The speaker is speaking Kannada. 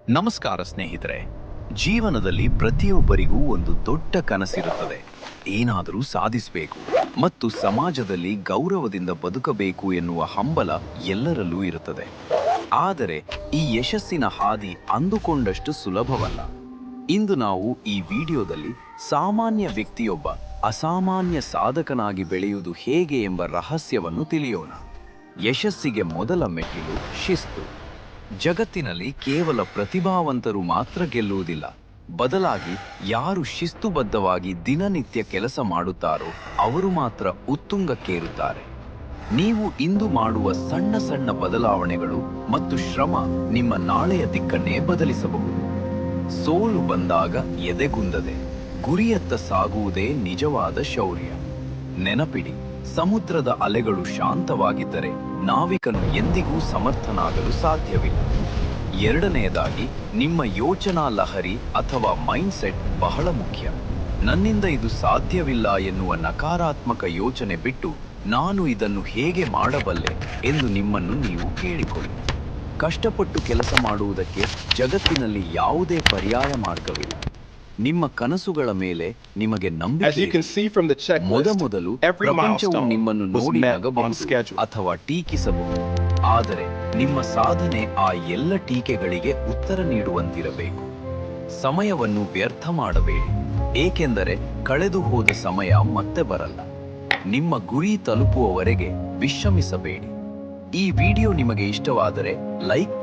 ನಮಸ್ಕಾರ ಸ್ನೇಹಿತರೆ. ಜೀವನದಲ್ಲಿ ಪ್ರತಿಯೊಬ್ಬರಿಗೂ ಒಂದು ದೊಡ್ಡ ಕನಸಿರುತ್ತದೆ. ಏನಾದರೂ ಸಾಧಿಸಬೇಕು ಮತ್ತು ಸಮಾಜದಲ್ಲಿ ಗೌರವದಿಂದ ಬದುಕಬೇಕು ಎನ್ನುವ ಹಂಬಲ ಎಲ್ಲರಲ್ಲೂ ಇರುತ್ತದೆ. ಆದರೆ ಈ ಯಶಸ್ಸಿನ ಹಾದಿ ಅಂದುಕೊಂಡಷ್ಟು ಸುಲಭವಲ್ಲ. ಇಂದು ನಾವು ಈ ವಿಡಿಯೋದಲ್ಲಿ ಸಾಮಾನ್ಯ ವ್ಯಕ್ತಿಯೊಬ್ಬ ಅಸಾಮಾನ್ಯ ಸಾಧಕನಾಗಿ ಬೆಳೆಯುವುದು ಹೇಗೆ ಎಂಬ ರಹಸ್ಯವನ್ನು ತಿಳಿಯೋಣ. ಯಶಸ್ಸಿಗೆ ಮೊದಲ ಮೆಟ್ಟಿಲು ಶಿಸ್ತು. ಜಗತ್ತಿನಲ್ಲಿ ಕೇವಲ ಪ್ರತಿಭಾವಂತರು ಮಾತ್ರ ಗೆಲ್ಲುವುದಿಲ್ಲ. ಬದಲಾಗಿ ಯಾರು ಶಿಸ್ತುಬದ್ಧವಾಗಿ ದಿನನಿತ್ಯ ಕೆಲಸ ಮಾಡುತ್ತಾರೋ ಅವರು ಮಾತ್ರ ಉತ್ತುಂಗಕ್ಕೇರುತ್ತಾರೆ. ನೀವು ಇಂದು ಮಾಡುವ ಸಣ್ಣ ಸಣ್ಣ ಬದಲಾವಣೆಗಳು ಮತ್ತು ಶ್ರಮ ನಿಮ್ಮ ನಾಳೆಯ ದಿಕ್ಕನ್ನೇ ಬದಲಿಸಬಹುದು. ಸೋಲು ಬಂದಾಗ ಎದೆಗುಂದದೆ ಗುರಿಯತ್ತ ಸಾಗುವುದೇ ನಿಜವಾದ ಶೌರ್ಯ. ನೆನಪಿಡಿ, ಸಮುದ್ರದ ಅಲೆಗಳು ಶಾಂತವಾಗಿದ್ದರೆ ನಾವಿಕನು ಎಂದಿಗೂ ಸಮರ್ಥನಾಗಲು ಸಾಧ್ಯವಿಲ್ಲ. ಎರಡನೆಯದಾಗಿ, ನಿಮ್ಮ ಯೋಚನಾ ಲಹರಿ ಅಥವಾ ಮೈಂಡ್ಸೆಟ್ ಬಹಳ ಮುಖ್ಯ. ನನ್ನಿಂದ ಇದು ಸಾಧ್ಯವಿಲ್ಲ ಎನ್ನುವ ನಕಾರಾತ್ಮಕ ಯೋಚನೆ ಬಿಟ್ಟು, ನಾನು ಇದನ್ನು ಹೇಗೆ ಮಾಡಬಲ್ಲೆ ಎಂದು ನಿಮ್ಮನ್ನು ನೀವು ಕೇಳಿಕೊಳ್ಳಿ. ಕಷ್ಟಪಟ್ಟು ಕೆಲಸ ಮಾಡುವುದಕ್ಕೆ ಜಗತ್ತಿನಲ್ಲಿ ಯಾವುದೇ ಪರ್ಯಾಯ ಮಾರ್ಗವಿಲ್ಲ. ನಿಮ್ಮ ಕನಸುಗಳ ಮೇಲೆ ನಿಮಗೆ ನಂಬಿಕೆ ಇದೆ. ಮೊದಮೊದಲು ಪ್ರಪಂಚವು ನಿಮ್ಮನ್ನು ನೋಡಿ ನಗಬಹುದು ಅಥವಾ ಟೀಕಿಸಬಹುದು. ಆದರೆ ನಿಮ್ಮ ಸಾಧನೆ ಆ ಎಲ್ಲ ಟೀಕೆಗಳಿಗೆ ಉತ್ತರ ನೀಡುವಂತಿರಬೇಕು. ಸಮಯವನ್ನು ವ್ಯರ್ಥ ಮಾಡಬೇಡಿ, ಏಕೆಂದರೆ ಕಳೆದು ಹೋದ ಸಮಯ ಮತ್ತೆ ಬರಲ್ಲ. ನಿಮ್ಮ ಗುರಿ ತಲುಪುವವರೆಗೆ ವಿಶ್ರಮಿಸಬೇಡಿ. ಈ ವಿಡಿಯೋ ನಿಮಗೆ ಇಷ್ಟವಾದರೆ ಲೈಕ್